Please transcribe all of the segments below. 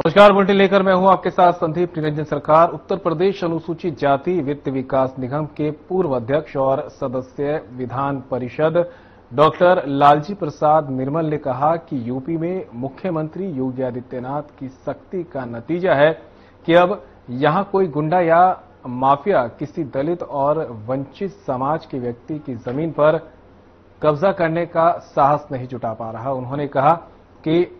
नमस्कार, बुलेटिन लेकर मैं हूं आपके साथ संदीप निरंजन सरकार। उत्तर प्रदेश अनुसूचित जाति वित्त विकास निगम के पूर्व अध्यक्ष और सदस्य विधान परिषद डॉक्टर लालजी प्रसाद निर्मल ने कहा कि यूपी में मुख्यमंत्री योगी आदित्यनाथ की सख्ती का नतीजा है कि अब यहां कोई गुंडा या माफिया किसी दलित और वंचित समाज के व्यक्ति की जमीन पर कब्जा करने का साहस नहीं जुटा पा रहा। उन्होंने कहा कि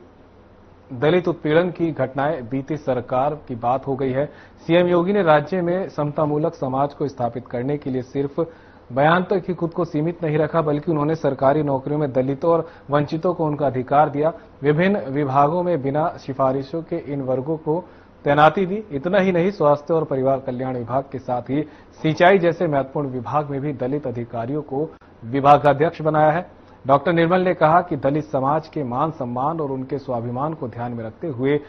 दलित उत्पीड़न की घटनाएं बीती सरकार की बात हो गई है। सीएम योगी ने राज्य में समतामूलक समाज को स्थापित करने के लिए सिर्फ बयान तक ही खुद को सीमित नहीं रखा, बल्कि उन्होंने सरकारी नौकरियों में दलितों और वंचितों को उनका अधिकार दिया। विभिन्न विभागों में बिना सिफारिशों के इन वर्गों को तैनाती दी। इतना ही नहीं, स्वास्थ्य और परिवार कल्याण विभाग के साथ ही सिंचाई जैसे महत्वपूर्ण विभाग में भी दलित अधिकारियों को विभागाध्यक्ष बनाया है। डॉक्टर निर्मल ने कहा कि दलित समाज के मान सम्मान और उनके स्वाभिमान को ध्यान में रखते हुए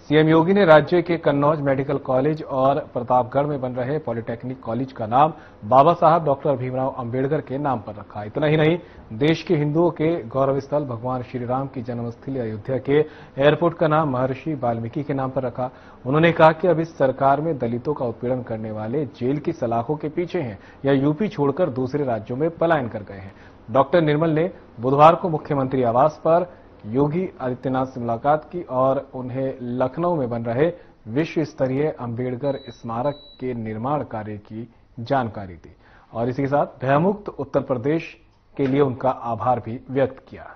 सीएम योगी ने राज्य के कन्नौज मेडिकल कॉलेज और प्रतापगढ़ में बन रहे पॉलिटेक्निक कॉलेज का नाम बाबा साहब डॉक्टर भीमराव अंबेडकर के नाम पर रखा। इतना ही नहीं, देश के हिंदुओं के गौरव स्थल भगवान श्री राम की जन्मस्थली अयोध्या के एयरपोर्ट का नाम महर्षि वाल्मीकि के नाम पर रखा। उन्होंने कहा कि अब इस सरकार में दलितों का उत्पीड़न करने वाले जेल की सलाखों के पीछे हैं या यूपी छोड़कर दूसरे राज्यों में पलायन कर गए हैं। डॉक्टर निर्मल ने बुधवार को मुख्यमंत्री आवास पर योगी आदित्यनाथ से मुलाकात की और उन्हें लखनऊ में बन रहे विश्व स्तरीय अंबेडकर स्मारक के निर्माण कार्य की जानकारी दी और इसी के साथ भयमुक्त उत्तर प्रदेश के लिए उनका आभार भी व्यक्त किया।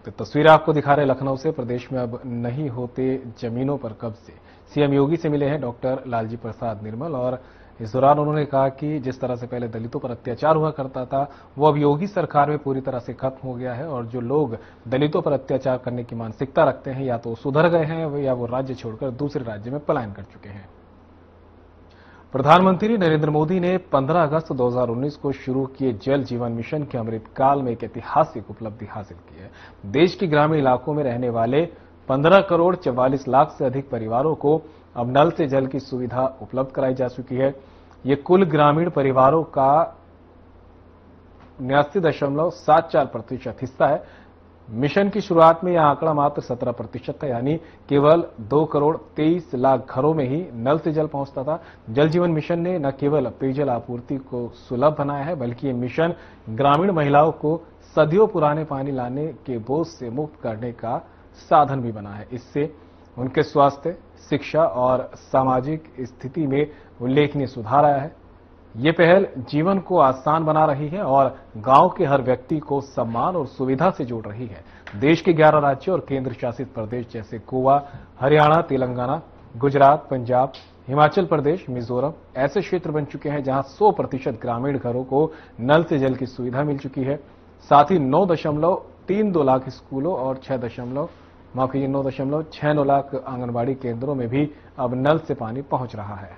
तो तस्वीर आपको दिखा रहे लखनऊ से। प्रदेश में अब नहीं होते जमीनों पर कब्जे। सीएम योगी से मिले हैं डॉक्टर लालजी प्रसाद निर्मल और इस दौरान उन्होंने कहा कि जिस तरह से पहले दलितों पर अत्याचार हुआ करता था वो अब योगी सरकार में पूरी तरह से खत्म हो गया है और जो लोग दलितों पर अत्याचार करने की मानसिकता रखते हैं या तो सुधर गए हैं या वो राज्य छोड़कर दूसरे राज्य में पलायन कर चुके हैं। प्रधानमंत्री नरेंद्र मोदी ने 15 अगस्त 2019 को शुरू किए जल जीवन मिशन के अमृतकाल में एक ऐतिहासिक उपलब्धि हासिल की है। देश के ग्रामीण इलाकों में रहने वाले 15 करोड़ 44 लाख से अधिक परिवारों को अब नल से जल की सुविधा उपलब्ध कराई जा चुकी है। ये कुल ग्रामीण परिवारों का 89.74% हिस्सा है। मिशन की शुरुआत में यह आंकड़ा मात्र 17% था, यानी केवल 2 करोड़ 23 लाख घरों में ही नल से जल पहुंचता था। जल जीवन मिशन ने न केवल पेयजल आपूर्ति को सुलभ बनाया है, बल्कि ये मिशन ग्रामीण महिलाओं को सदियों पुराने पानी लाने के बोझ से मुक्त करने का साधन भी बना है। इससे उनके स्वास्थ्य, शिक्षा और सामाजिक स्थिति में उल्लेखनीय सुधार आया है। ये पहल जीवन को आसान बना रही है और गांव के हर व्यक्ति को सम्मान और सुविधा से जोड़ रही है। देश के 11 राज्यों और केंद्र शासित प्रदेश जैसे गोवा, हरियाणा, तेलंगाना, गुजरात, पंजाब, हिमाचल प्रदेश, मिजोरम ऐसे क्षेत्र बन चुके हैं जहां 100% ग्रामीण घरों को नल से जल की सुविधा मिल चुकी है। साथ ही 9.32 लाख स्कूलों और 9.69 लाख आंगनबाड़ी केंद्रों में भी अब नल से पानी पहुंच रहा है।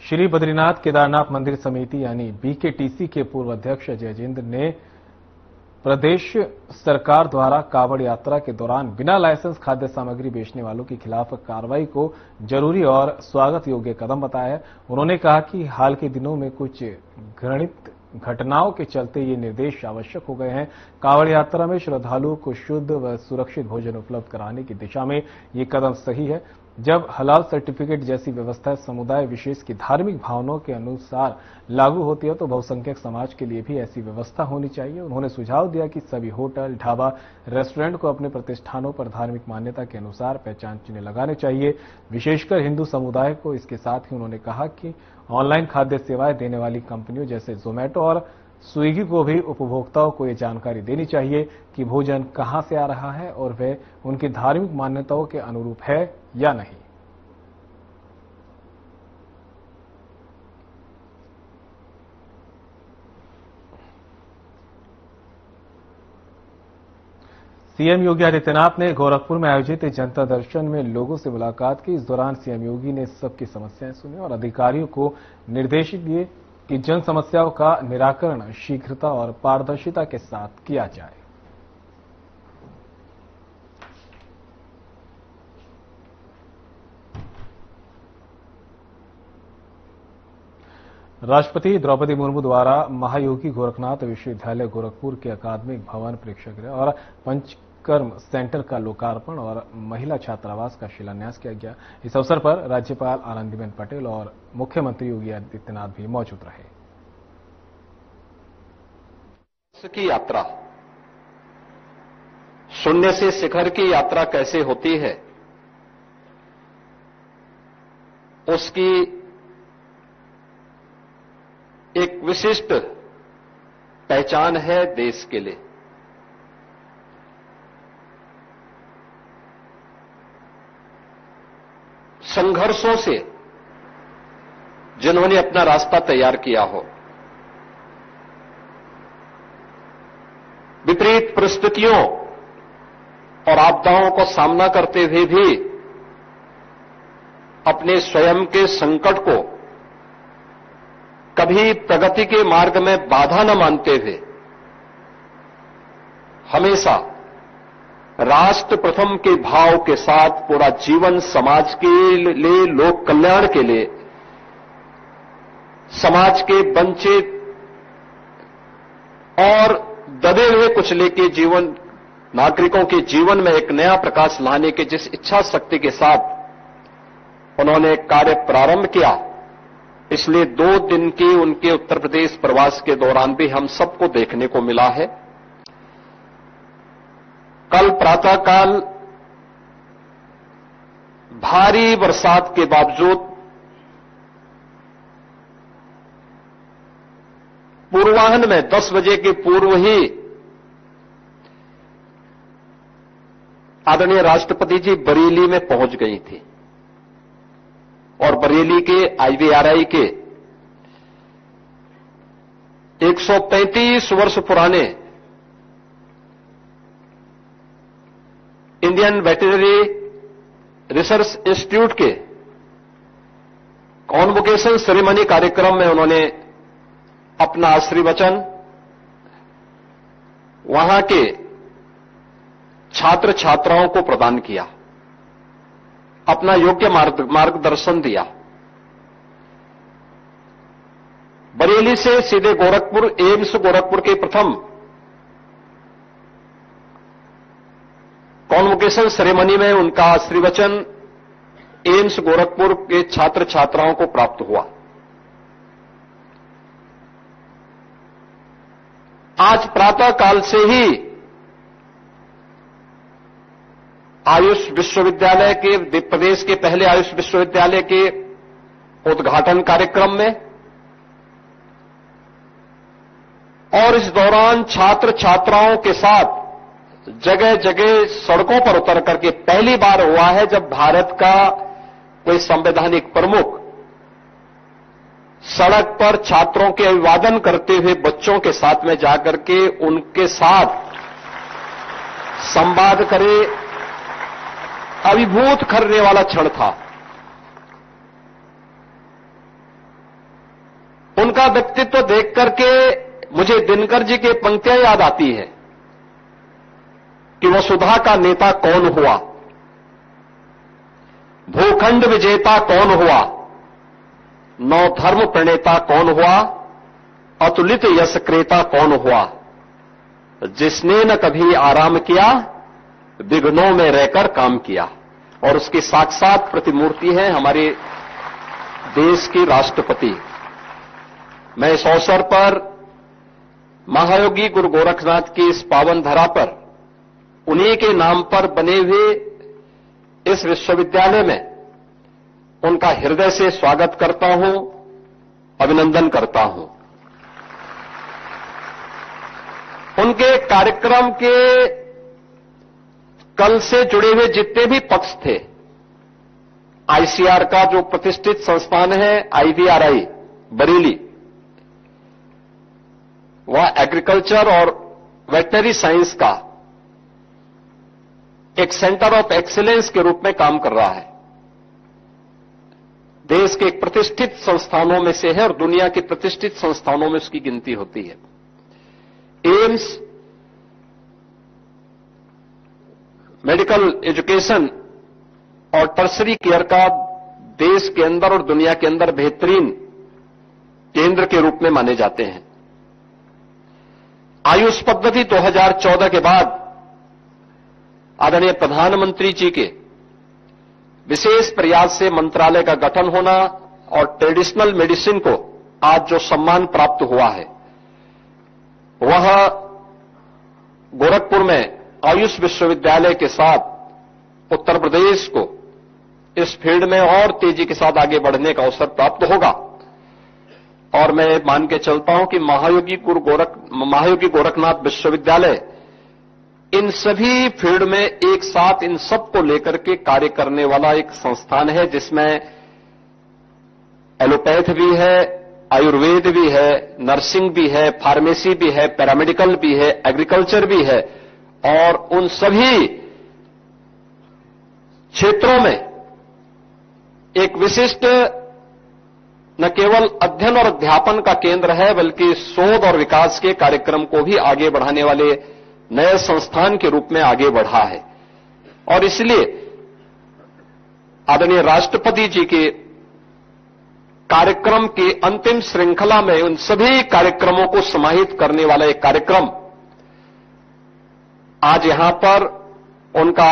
श्री बद्रीनाथ केदारनाथ मंदिर समिति यानी बीकेटीसी के पूर्व अध्यक्ष अजय जिंद ने प्रदेश सरकार द्वारा कांवड़ यात्रा के दौरान बिना लाइसेंस खाद्य सामग्री बेचने वालों के खिलाफ कार्रवाई को जरूरी और स्वागत योग्य कदम बताया है। उन्होंने कहा कि हाल के दिनों में कुछ घृणित घटनाओं के चलते ये निर्देश आवश्यक हो गए हैं। कांवड़ यात्रा में श्रद्धालुओं को शुद्ध व सुरक्षित भोजन उपलब्ध कराने की दिशा में ये कदम सही है। जब हलाल सर्टिफिकेट जैसी व्यवस्था समुदाय विशेष की धार्मिक भावनाओं के अनुसार लागू होती है तो बहुसंख्यक समाज के लिए भी ऐसी व्यवस्था होनी चाहिए। उन्होंने सुझाव दिया कि सभी होटल, ढाबा, रेस्टोरेंट को अपने प्रतिष्ठानों पर धार्मिक मान्यता के अनुसार पहचान चिन्ह लगाने चाहिए, विशेषकर हिंदू समुदाय को। इसके साथ ही उन्होंने कहा कि ऑनलाइन खाद्य सेवाएं देने वाली कंपनियों जैसे जोमेटो और स्विगी को भी उपभोक्ताओं को ये जानकारी देनी चाहिए कि भोजन कहां से आ रहा है और वह उनकी धार्मिक मान्यताओं के अनुरूप है या नहीं। सीएम योगी आदित्यनाथ ने गोरखपुर में आयोजित जनता दर्शन में लोगों से मुलाकात की। इस दौरान सीएम योगी ने सबकी समस्याएं सुनी और अधिकारियों को निर्देश दिए कि जन समस्याओं का निराकरण शीघ्रता और पारदर्शिता के साथ किया जाए। राष्ट्रपति द्रौपदी मुर्मू द्वारा महायोगी गोरखनाथ विश्वविद्यालय गोरखपुर के अकादमिक भवन प्रेक्षागृह और पंचकर्म सेंटर का लोकार्पण और महिला छात्रावास का शिलान्यास किया गया। इस अवसर पर राज्यपाल आनंदीबेन पटेल और मुख्यमंत्री योगी आदित्यनाथ भी मौजूद रहे। की यात्रा, शून्य से शिखर की यात्रा कैसे होती है, उसकी एक विशिष्ट पहचान है देश के लिए। संघर्षों से जिन्होंने अपना रास्ता तैयार किया हो, विपरीत परिस्थितियों और आपदाओं को सामना करते हुए भी अपने स्वयं के संकट को कभी प्रगति के मार्ग में बाधा न मानते हुए हमेशा राष्ट्र प्रथम के भाव के साथ पूरा जीवन समाज के लिए, लोक कल्याण के लिए, समाज के वंचित और दबे हुए कुचले के जीवन, नागरिकों के जीवन में एक नया प्रकाश लाने के जिस इच्छा शक्ति के साथ उन्होंने कार्य प्रारंभ किया, इसलिए 2 दिन के उनके उत्तर प्रदेश प्रवास के दौरान भी हम सबको देखने को मिला है। कल प्रातःकाल भारी बरसात के बावजूद पूर्वाह्न में 10 बजे के पूर्व ही आदरणीय राष्ट्रपति जी बरेली में पहुंच गई थी और बरेली के IVRI के 135 वर्ष पुराने इंडियन वेटरनरी रिसर्च इंस्टीट्यूट के कॉन्वोकेशन सेरेमनी कार्यक्रम में उन्होंने अपना आशीर्वचन वहां के छात्र छात्राओं को प्रदान किया, अपना योग्य मार्गदर्शन दिया। बरेली से सीधे गोरखपुर, एम्स गोरखपुर के प्रथम कॉन्वोकेशन सेरेमनी में उनका आशीर्वचन एम्स गोरखपुर के छात्र छात्राओं को प्राप्त हुआ। आज प्रातःकाल से ही आयुष विश्वविद्यालय के, प्रदेश के पहले आयुष विश्वविद्यालय के उद्घाटन कार्यक्रम में और इस दौरान छात्र छात्राओं के साथ जगह जगह सड़कों पर उतर करके पहली बार हुआ है जब भारत का कोई संवैधानिक प्रमुख सड़क पर छात्रों के अभिवादन करते हुए बच्चों के साथ में जाकर के उनके साथ संवाद करे, अभिभूत करने वाला क्षण था। उनका व्यक्तित्व देख करके मुझे दिनकर जी की पंक्तियां याद आती है कि वसुधा का नेता कौन हुआ, भूखंड विजेता कौन हुआ, नौ धर्म प्रणेता कौन हुआ, अतुलित यश क्रेता कौन हुआ, जिसने न कभी आराम किया, विघ्नों में रहकर काम किया। और उसकी साक्षात प्रतिमूर्ति है हमारे देश की राष्ट्रपति। मैं इस अवसर पर महायोगी गुरु गोरखनाथ की इस पावन धरा पर उन्हीं के नाम पर बने हुए इस विश्वविद्यालय में उनका हृदय से स्वागत करता हूं, अभिनंदन करता हूं। उनके कार्यक्रम के कल से जुड़े हुए जितने भी पक्ष थे, ICR का जो प्रतिष्ठित संस्थान है IVRI बरेली, वह एग्रीकल्चर और वेटनरी साइंस का एक सेंटर ऑफ एक्सीलेंस के रूप में काम कर रहा है। देश के एक प्रतिष्ठित संस्थानों में से है और दुनिया के प्रतिष्ठित संस्थानों में उसकी गिनती होती है। एम्स मेडिकल एजुकेशन और टर्सरी केयर का देश के अंदर और दुनिया के अंदर बेहतरीन केंद्र के रूप में माने जाते हैं। आयुष पद्धति 2014 के बाद आदरणीय प्रधानमंत्री जी के विशेष प्रयास से मंत्रालय का गठन होना और ट्रेडिशनल मेडिसिन को आज जो सम्मान प्राप्त हुआ है, वह गोरखपुर में आयुष विश्वविद्यालय के साथ उत्तर प्रदेश को इस फील्ड में और तेजी के साथ आगे बढ़ने का अवसर प्राप्त होगा। और मैं मान के चलता हूं कि महायोगी गोरखनाथ विश्वविद्यालय इन सभी फील्ड में एक साथ इन सबको लेकर के कार्य करने वाला एक संस्थान है, जिसमें एलोपैथ भी है, आयुर्वेद भी है, नर्सिंग भी है, फार्मेसी भी है, पैरामेडिकल भी है, एग्रीकल्चर भी है, और उन सभी क्षेत्रों में एक विशिष्ट न केवल अध्ययन और अध्यापन का केंद्र है, बल्कि शोध और विकास के कार्यक्रम को भी आगे बढ़ाने वाले नए संस्थान के रूप में आगे बढ़ा है। और इसलिए आदरणीय राष्ट्रपति जी के कार्यक्रम की अंतिम श्रृंखला में उन सभी कार्यक्रमों को समाहित करने वाला एक कार्यक्रम आज यहां पर उनका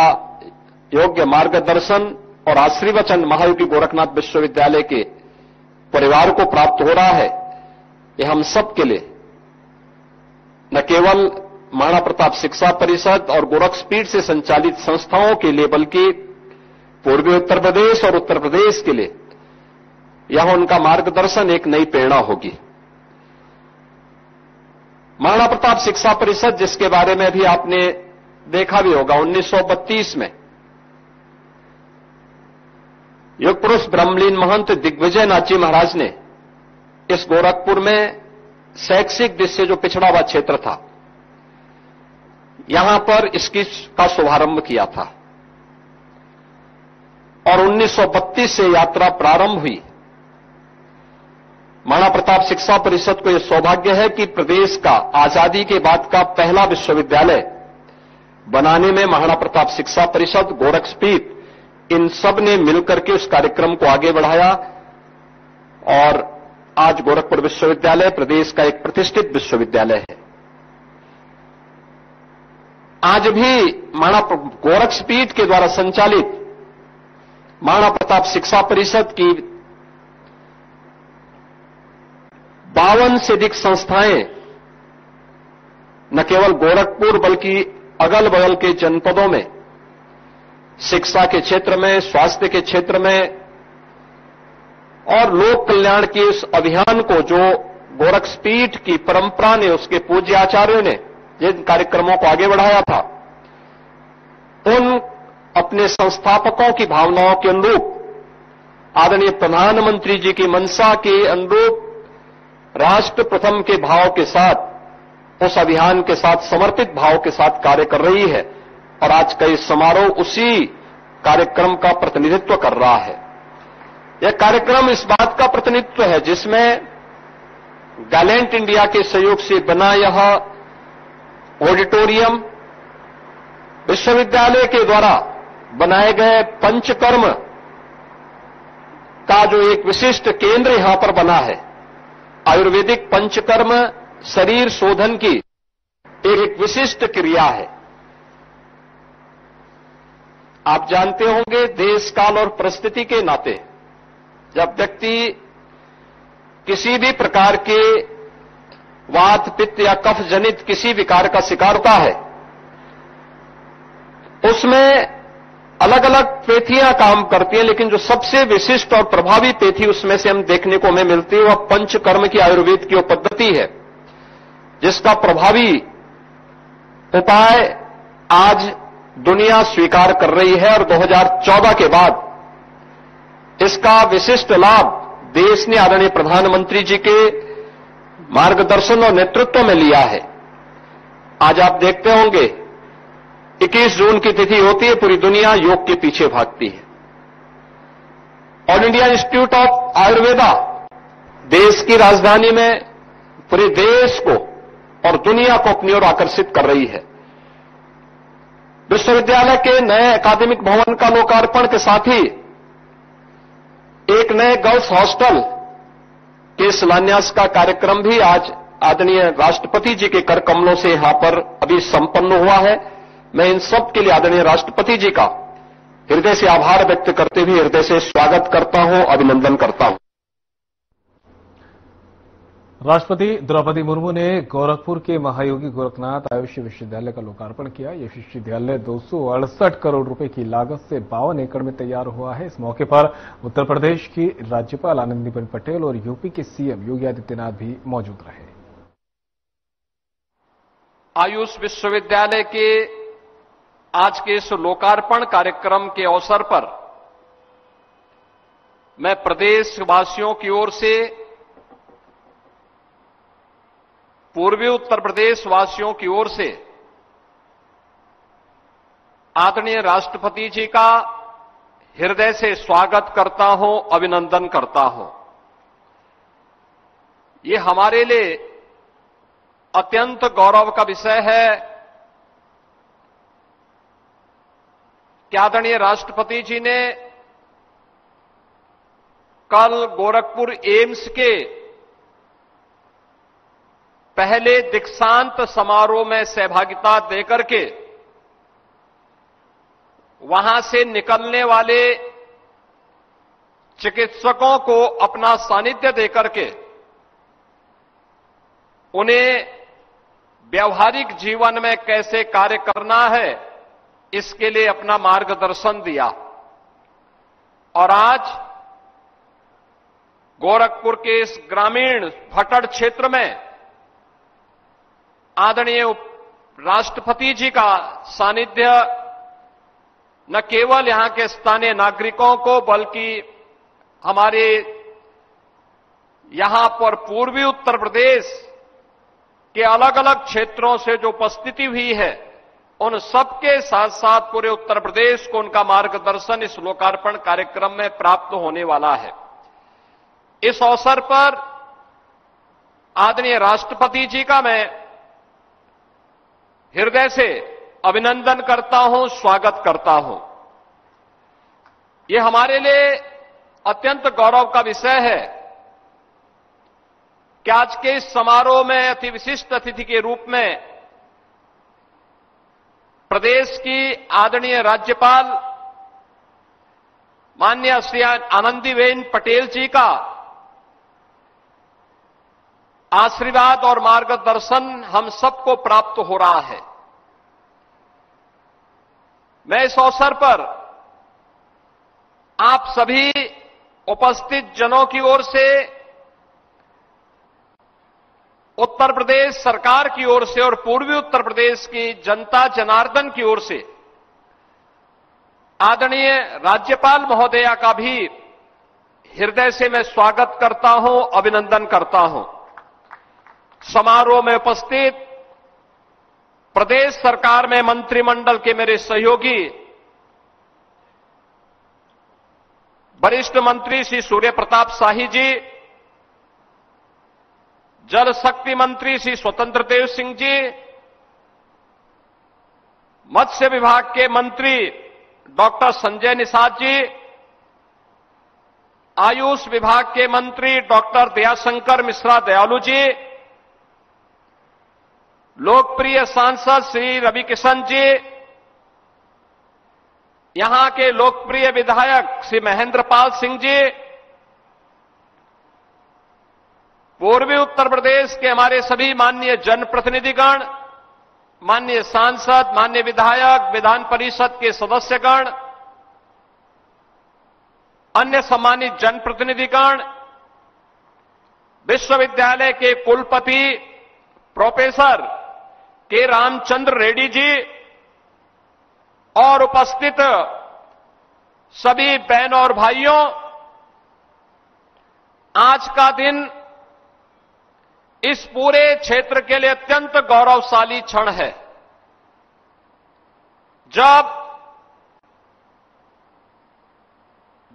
योग्य मार्गदर्शन और आशीर्वचन महायोगी गोरखनाथ विश्वविद्यालय के परिवार को प्राप्त हो रहा है। यह हम सब के लिए, न केवल महाराणा प्रताप शिक्षा परिषद और गोरखपीठ से संचालित संस्थाओं के लिए, बल्कि पूर्वी उत्तर प्रदेश और उत्तर प्रदेश के लिए यह उनका मार्गदर्शन एक नई प्रेरणा होगी। महाराणा प्रताप शिक्षा परिषद, जिसके बारे में भी आपने देखा भी होगा, 1932 में योग पुरुष ब्रह्मलीन महंत दिग्विजय नाथ जी महाराज ने इस गोरखपुर में शैक्षिक दृष्टि से जो पिछड़ा हुआ क्षेत्र था, यहां पर इसकी का शुभारंभ किया था। और 1932 से यात्रा प्रारंभ हुई। महाराणा प्रताप शिक्षा परिषद को यह सौभाग्य है कि प्रदेश का आजादी के बाद का पहला विश्वविद्यालय बनाने में महाराणा प्रताप शिक्षा परिषद, गोरखपीठ, इन सब ने मिलकर के उस कार्यक्रम को आगे बढ़ाया। और आज गोरखपुर विश्वविद्यालय प्रदेश का एक प्रतिष्ठित विश्वविद्यालय है। आज भी महाराणा गोरखपीठ के द्वारा संचालित महाराणा प्रताप शिक्षा परिषद की 52 से अधिक संस्थाएं न केवल गोरखपुर बल्कि अगल बगल के जनपदों में शिक्षा के क्षेत्र में, स्वास्थ्य के क्षेत्र में और लोक कल्याण के इस अभियान को जो गोरखपीठ की परंपरा ने, उसके पूज्य आचार्यों ने जिन कार्यक्रमों को आगे बढ़ाया था, उन अपने संस्थापकों की भावनाओं के अनुरूप, आदरणीय प्रधानमंत्री जी की मंशा के अनुरूप, राष्ट्र प्रथम के भाव के साथ, उस अभियान के साथ समर्पित भाव के साथ कार्य कर रही है। और आज का इस समारोह उसी कार्यक्रम का प्रतिनिधित्व कर रहा है। यह कार्यक्रम इस बात का प्रतिनिधित्व है जिसमें गैलेंट इंडिया के सहयोग से बना यह ऑडिटोरियम, विश्वविद्यालय के द्वारा बनाए गए पंचकर्म का जो एक विशिष्ट केंद्र यहां पर बना है, आयुर्वेदिक पंचकर्म शरीर शोधन की एक विशिष्ट क्रिया है। आप जानते होंगे, देश काल और परिस्थिति के नाते जब व्यक्ति किसी भी प्रकार के वात, पित्त या कफ जनित किसी विकार का शिकार होता है, उसमें अलग अलग पेथियां काम करती हैं, लेकिन जो सबसे विशिष्ट और प्रभावी पेथी उसमें से हम देखने को हमें मिलती है, वह पंचकर्म की आयुर्वेद की वो पद्धति है, जिसका प्रभावी उपाय आज दुनिया स्वीकार कर रही है। और 2014 के बाद इसका विशिष्ट लाभ देश ने आदरणीय प्रधानमंत्री जी के मार्गदर्शन और नेतृत्व में लिया है। आज आप देखते होंगे 21 जून की तिथि होती है, पूरी दुनिया योग के पीछे भागती है। All India institute of Ayurveda देश की राजधानी में पूरे देश को और दुनिया को अपनी ओर आकर्षित कर रही है। विश्वविद्यालय के नए अकादमिक भवन का लोकार्पण के साथ ही एक नए गर्ल्स हॉस्टल, के शिलान्यास का कार्यक्रम भी आज आदरणीय राष्ट्रपति जी के कर कमलों से यहां पर अभी संपन्न हुआ है। मैं इन सब के लिए आदरणीय राष्ट्रपति जी का हृदय से आभार व्यक्त करते हुए हृदय से स्वागत करता हूं, अभिनंदन करता हूं। राष्ट्रपति द्रौपदी मुर्मू ने गोरखपुर के महायोगी गोरखनाथ आयुष विश्वविद्यालय का लोकार्पण किया। यह विश्वविद्यालय 268 करोड़ रुपए की लागत से 52 एकड़ में तैयार हुआ है। इस मौके पर उत्तर प्रदेश की राज्यपाल आनंदीबेन पटेल और यूपी के सीएम योगी आदित्यनाथ भी मौजूद रहे। आयुष विश्वविद्यालय के आज के इस लोकार्पण कार्यक्रम के अवसर पर मैं प्रदेशवासियों की ओर से, पूर्वी उत्तर प्रदेश वासियों की ओर से आदरणीय राष्ट्रपति जी का हृदय से स्वागत करता हूं, अभिनंदन करता हूं। ये हमारे लिए अत्यंत गौरव का विषय है कि आदरणीय राष्ट्रपति जी ने कल गोरखपुर एम्स के पहले दीक्षांत समारोह में सहभागिता देकर के वहां से निकलने वाले चिकित्सकों को अपना सानिध्य देकर के उन्हें व्यवहारिक जीवन में कैसे कार्य करना है, इसके लिए अपना मार्गदर्शन दिया। और आज गोरखपुर के इस ग्रामीण भटड़ क्षेत्र में आदरणीय राष्ट्रपति जी का सानिध्य न केवल यहां के स्थानीय नागरिकों को बल्कि हमारे यहां पर पूर्वी उत्तर प्रदेश के अलग अलग क्षेत्रों से जो उपस्थिति हुई है, उन सबके साथ साथ पूरे उत्तर प्रदेश को उनका मार्गदर्शन इस लोकार्पण कार्यक्रम में प्राप्त होने वाला है। इस अवसर पर आदरणीय राष्ट्रपति जी का मैं हृदय से अभिनंदन करता हूं, स्वागत करता हूं। यह हमारे लिए अत्यंत गौरव का विषय है कि आज के इस समारोह में अति विशिष्ट अतिथि के रूप में प्रदेश की आदरणीय राज्यपाल माननीय श्री आनंदीबेन पटेल जी का आशीर्वाद और मार्गदर्शन हम सबको प्राप्त हो रहा है। मैं इस अवसर पर आप सभी उपस्थित जनों की ओर से, उत्तर प्रदेश सरकार की ओर से और पूर्वी उत्तर प्रदेश की जनता जनार्दन की ओर से आदरणीय राज्यपाल महोदया का भी हृदय से मैं स्वागत करता हूं, अभिनंदन करता हूं। समारोह में उपस्थित प्रदेश सरकार में मंत्रिमंडल के मेरे सहयोगी वरिष्ठ मंत्री श्री सूर्य प्रताप शाही जी, जल शक्ति मंत्री श्री स्वतंत्र देव सिंह जी, मत्स्य विभाग के मंत्री डॉक्टर संजय निषाद जी, आयुष विभाग के मंत्री डॉक्टर दयाशंकर मिश्रा दयालु जी, लोकप्रिय सांसद श्री रवि किशन जी, यहां के लोकप्रिय विधायक श्री महेंद्र पाल सिंह जी, पूर्वी उत्तर प्रदेश के हमारे सभी माननीय जनप्रतिनिधिगण, माननीय सांसद, माननीय विधायक, विधान परिषद के सदस्यगण, अन्य सम्मानित जनप्रतिनिधिगण, विश्वविद्यालय के कुलपति प्रोफेसर के रामचंद्र रेड्डी जी और उपस्थित सभी बहनों और भाइयों, आज का दिन इस पूरे क्षेत्र के लिए अत्यंत गौरवशाली क्षण है, जब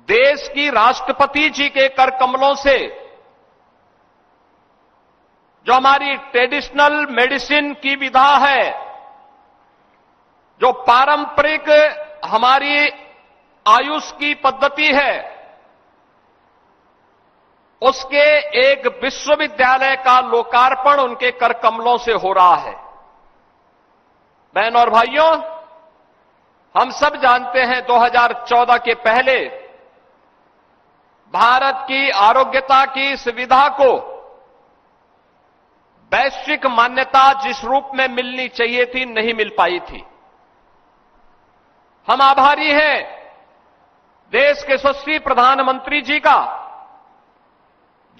देश की राष्ट्रपति जी के कर कमलों से जो हमारी ट्रेडिशनल मेडिसिन की विधा है, जो पारंपरिक हमारी आयुष की पद्धति है, उसके एक विश्वविद्यालय का लोकार्पण उनके कर कमलों से हो रहा है। बहन और भाइयों, हम सब जानते हैं 2014 के पहले भारत की आरोग्यता की सुविधा को वैश्विक मान्यता जिस रूप में मिलनी चाहिए थी, नहीं मिल पाई थी। हम आभारी हैं देश के यशस्वी प्रधानमंत्री जी का,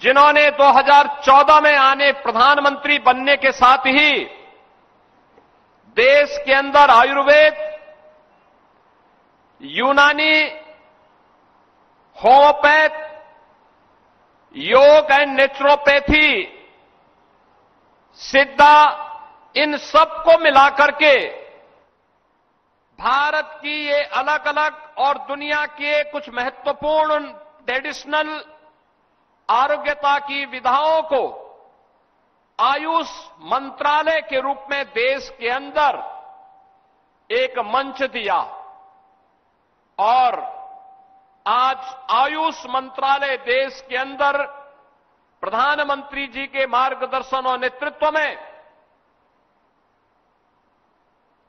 जिन्होंने 2014 में आने प्रधानमंत्री बनने के साथ ही देश के अंदर आयुर्वेद, यूनानी, होम्योपैथ, योग एंड नेचुरोपैथी, सिद्धा, इन सबको मिलाकर के भारत की ये अलग अलग और दुनिया के कुछ महत्वपूर्ण ट्रेडिशनल आरोग्यता की विधाओं को आयुष मंत्रालय के रूप में देश के अंदर एक मंच दिया और आज आयुष मंत्रालय देश के अंदर प्रधानमंत्री जी के मार्गदर्शन और नेतृत्व में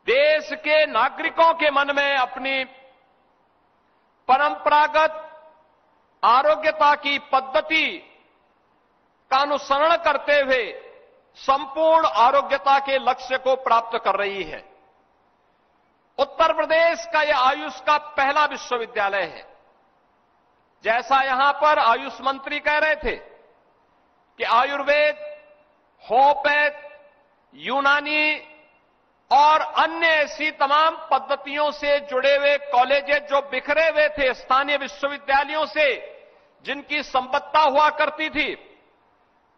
देश के नागरिकों के मन में अपनी परंपरागत आरोग्यता की पद्धति का अनुसरण करते हुए संपूर्ण आरोग्यता के लक्ष्य को प्राप्त कर रही है। उत्तर प्रदेश का यह आयुष का पहला विश्वविद्यालय है। जैसा यहां पर आयुष मंत्री कह रहे थे कि आयुर्वेद, होम्योपैथ, यूनानी और अन्य ऐसी तमाम पद्धतियों से जुड़े हुए कॉलेजेस जो बिखरे हुए थे स्थानीय विश्वविद्यालयों से, जिनकी संबद्धता हुआ करती थी,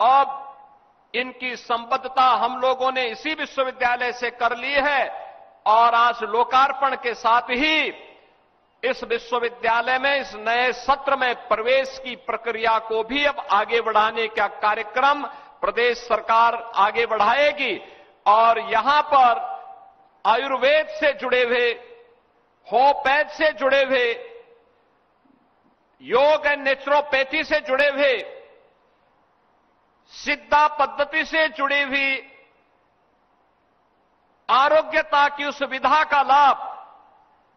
अब इनकी संबद्धता हम लोगों ने इसी विश्वविद्यालय से कर ली है और आज लोकार्पण के साथ ही इस विश्वविद्यालय में इस नए सत्र में प्रवेश की प्रक्रिया को भी अब आगे बढ़ाने का कार्यक्रम प्रदेश सरकार आगे बढ़ाएगी और यहां पर आयुर्वेद से जुड़े हुए, होम्योपैथ से जुड़े हुए, योग एंड नेचुरोपैथी से जुड़े हुए, सिद्धा पद्धति से जुड़ी हुई आरोग्यता की उस विधा का लाभ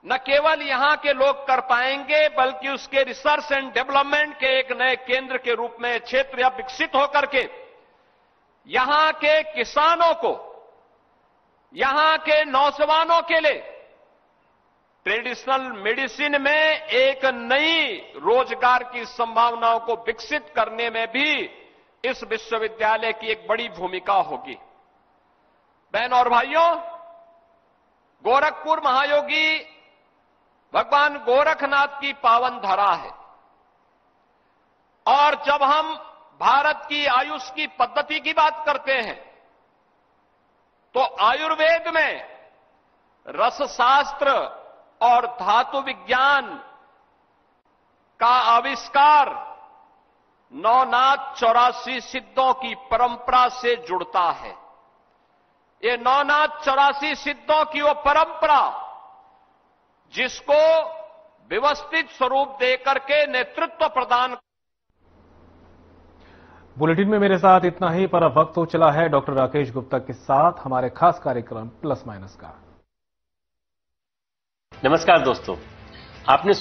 न केवल यहां के लोग कर पाएंगे, बल्कि उसके रिसर्च एंड डेवलपमेंट के एक नए केंद्र के रूप में क्षेत्र अब विकसित होकर के यहां के किसानों को, यहां के नौजवानों के लिए ट्रेडिशनल मेडिसिन में एक नई रोजगार की संभावनाओं को विकसित करने में भी इस विश्वविद्यालय की एक बड़ी भूमिका होगी। बहन और भाइयों, गोरखपुर महायोगी भगवान गोरखनाथ की पावन धरा है और जब हम भारत की आयुष की पद्धति की बात करते हैं तो आयुर्वेद में रसशास्त्र और धातु विज्ञान का आविष्कार 984 सिद्धों की परंपरा से जुड़ता है। ये 984 सिद्धों की वो परंपरा जिसको व्यवस्थित स्वरूप देकर के नेतृत्व प्रदान। बुलेटिन में मेरे साथ इतना ही, पर अब वक्त हो चला है डॉक्टर राकेश गुप्ता के साथ हमारे खास कार्यक्रम प्लस माइनस का। नमस्कार दोस्तों, आपने